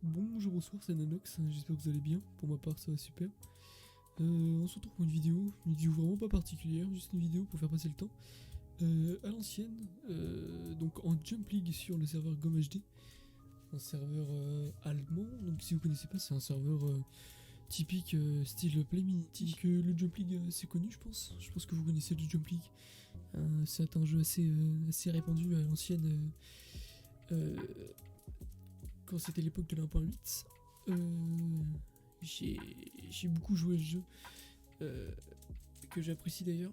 Bonjour, bonsoir, c'est Nanox, j'espère que vous allez bien, pour ma part ça va super. On se retrouve pour une vidéo vraiment pas particulière, juste une vidéo pour faire passer le temps. À l'ancienne, donc en Jump League sur le serveur GomHD, un serveur allemand, donc si vous connaissez pas c'est un serveur typique style Play Minity. Le Jump League c'est connu je pense que vous connaissez le Jump League. C'est un jeu assez répandu à l'ancienne. Quand c'était l'époque de l'1.8, j'ai beaucoup joué le jeu, que j'apprécie d'ailleurs.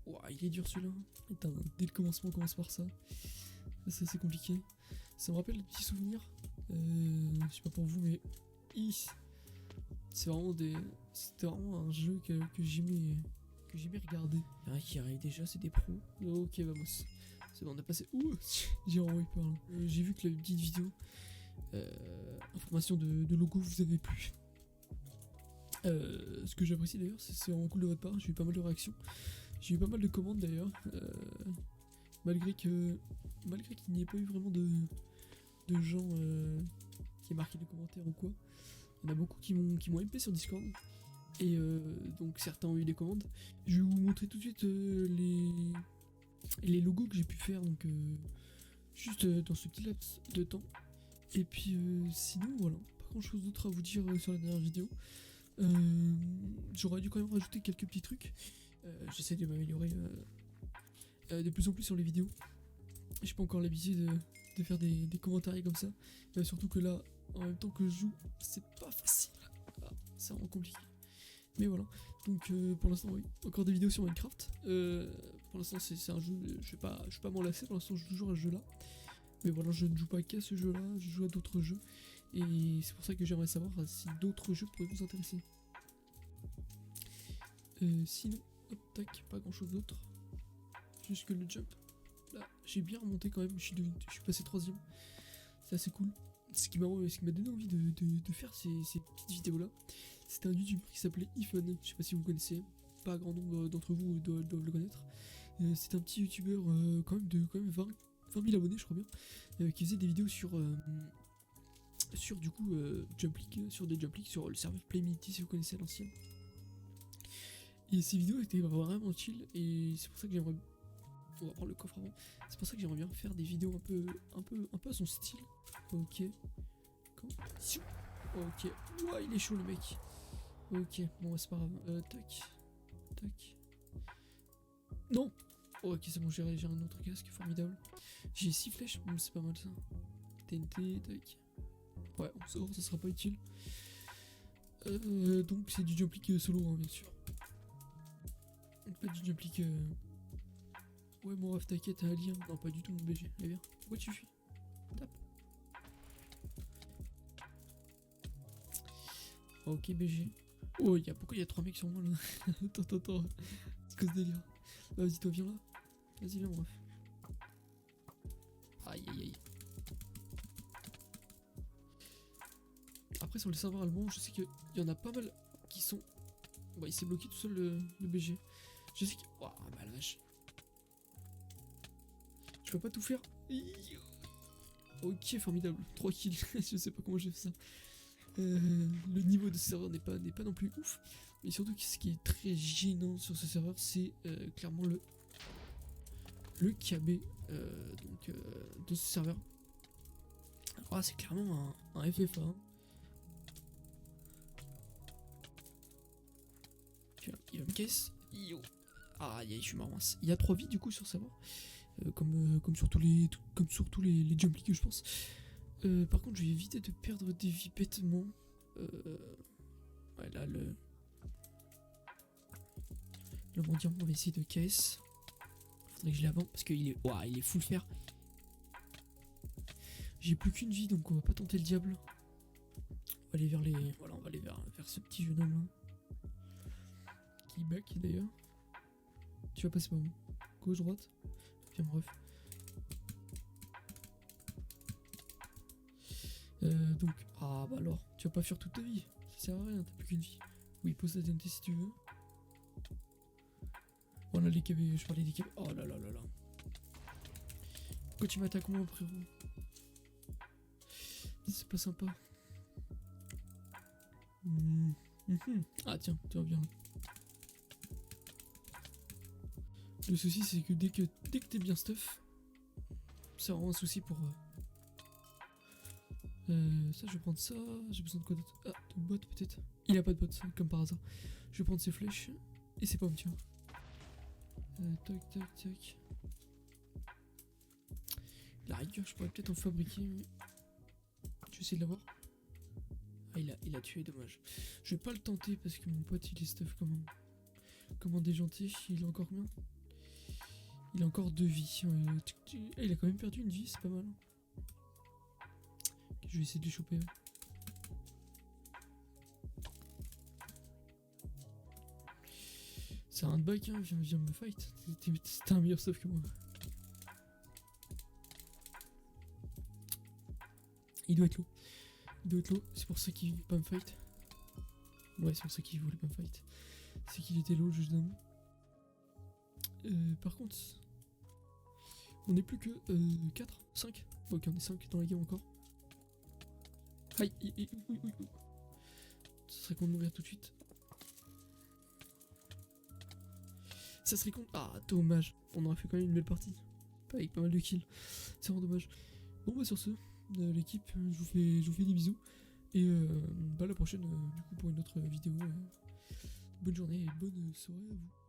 Ouah, il est dur celui-là. Putain, dès le commencement on commence par ça. C'est assez compliqué. Ça me rappelle des petits souvenirs. Je sais pas pour vous, mais c'était vraiment un jeu que j'aimais regarder. Il y en a qui arrivent déjà, c'est des pros. Ok, vamos. C'est bon, on a passé. Ouh, j'ai renvoyé par là. J'ai vu que la petite vidéo information de logo vous avez plu. Ce que j'apprécie d'ailleurs, c'est vraiment cool de votre part. J'ai eu pas mal de réactions. J'ai eu pas mal de commandes d'ailleurs. Malgré qu'il n'y ait pas eu vraiment de gens qui aient marqué des commentaires ou quoi. Il y en a beaucoup qui m'ont MP sur Discord. Et donc certains ont eu des commandes. Je vais vous montrer tout de suite les logos que j'ai pu faire, donc juste dans ce petit laps de temps. Et puis sinon voilà, pas grand chose d'autre à vous dire sur la dernière vidéo. J'aurais dû quand même rajouter quelques petits trucs. J'essaie de m'améliorer de plus en plus sur les vidéos. J'ai pas encore l'habitude de faire des commentaires comme ça. Surtout que là, en même temps que je joue, c'est pas facile. C'est vraiment compliqué. Mais voilà, donc pour l'instant oui, encore des vidéos sur Minecraft. Pour l'instant c'est un jeu, je vais pas m'en lasser, pour l'instant je joue toujours à ce jeu là. Mais voilà, je ne joue pas qu'à ce jeu là, je joue à d'autres jeux. Et c'est pour ça que j'aimerais savoir si d'autres jeux pourraient vous intéresser. Sinon, hop tac, pas grand chose d'autre. Juste que le jump. Là, j'ai bien remonté quand même, je suis passé 3ème. C'est assez cool. Ce qui m'a donné envie de faire ces petites vidéos là, c'était un youtubeur qui s'appelait Ifun, je sais pas si vous connaissez, pas grand nombre d'entre vous doivent le connaître. C'est un petit youtubeur quand même 20 000 abonnés je crois bien, qui faisait des vidéos sur du coup Jump League, sur des Jump League, sur le serveur Play Minity si vous connaissez à l'ancienne. Et ces vidéos étaient vraiment chill et c'est pour ça que j'aimerais... On va prendre le coffre avant. C'est pour ça que j'aimerais bien faire des vidéos un peu à son style. Ok. Ok. Ouah, il est chaud le mec. Ok, bon c'est pas grave. Tac. Tac. Non. Ok, c'est bon, j'ai un autre casque, formidable. J'ai 6 flèches, c'est pas mal ça. TNT, tac. Ouais, on sort, ça sera pas utile. Donc c'est du jump league solo, hein, bien sûr. Pas du jump league... Ouais, mon ref, t'inquiète, t'as un lien. Non, pas du tout, mon BG. Allez, viens. Pourquoi tu fuis? Tape. Ok, BG. Oh, pourquoi il y a 3 mecs sur moi là? Attends. C'est quoi ce délire? Vas-y, toi, viens là. Vas-y, viens, mon ref. Aïe. Après, sur le serveur allemand, je sais qu'il y en a pas mal qui sont. Bah, il s'est bloqué tout seul le BG. Je sais que. Oh, bah la vache. Je peux pas tout faire. Ok, formidable. 3 kills. Je sais pas comment j'ai fait ça. Le niveau de ce serveur n'est pas non plus ouf. Mais surtout, ce qui est très gênant sur ce serveur, c'est clairement le KB de ce serveur. Alors, c'est clairement un FFA. Hein. Il va me caisse. Aïe, je suis marrant. Il y a 3 vies du coup sur ce serveur. Comme sur tous les Jump League, je pense. Par contre, je vais éviter de perdre des vies bêtement. Ouais, là, le mendiant, on va essayer de caisse. Faudrait que je l'avance parce qu'il est... Ouah, il est full fer. J'ai plus qu'une vie, donc on va pas tenter le diable. On va aller vers les... Voilà, on va aller vers ce petit jeune homme là. Qui back d'ailleurs. Tu vas passer par où? Gauche, droite? Viens, bref. Donc, bah alors, tu vas pas fuir toute ta vie, ça sert à rien, t'as plus qu'une vie. Oui, pose ta TNT si tu veux. Voilà les KB, je parlais des KB. Oh là. Pourquoi tu m'attaques moi, frérot? C'est pas sympa. Ah tiens, tu reviens. Le souci c'est que dès que t'es bien stuff, c'est vraiment un souci pour... ça je vais prendre ça, j'ai besoin de quoi d'autre? Ah, de bottes peut-être. Il a pas de bottes, comme par hasard. Je vais prendre ces flèches, et ces pommes, tiens. Tac, tac, tac. La rigueur, je pourrais peut-être en fabriquer, mais... Je vais essayer de l'avoir. Ah, il a tué, dommage. Je vais pas le tenter parce que mon pote il est stuff comme un déjanté. Il a encore combien? Il a encore 2 vies. Il a quand même perdu une vie, c'est pas mal. Okay, je vais essayer de les choper. Ouais. C'est un bug, hein, viens me fight. T'es un meilleur stuff que moi. Il doit être low. Il doit être low, c'est pour ça qu'il veut pas me fight. Ouais, c'est pour ça qu'il voulait pas me fight. C'est qu'il était low, juste d'un. Par contre, on est plus que 4, 5. Ok, on est 5 dans la game encore. Aïe, oui. Ça serait con de mourir tout de suite. Ça serait con. Ah, dommage. On aurait fait quand même une belle partie. Avec pas mal de kills. C'est vraiment dommage. Bon, bah, sur ce, l'équipe, je vous fais des bisous. Et bah, la prochaine, du coup, pour une autre vidéo. Bonne journée et bonne soirée à vous.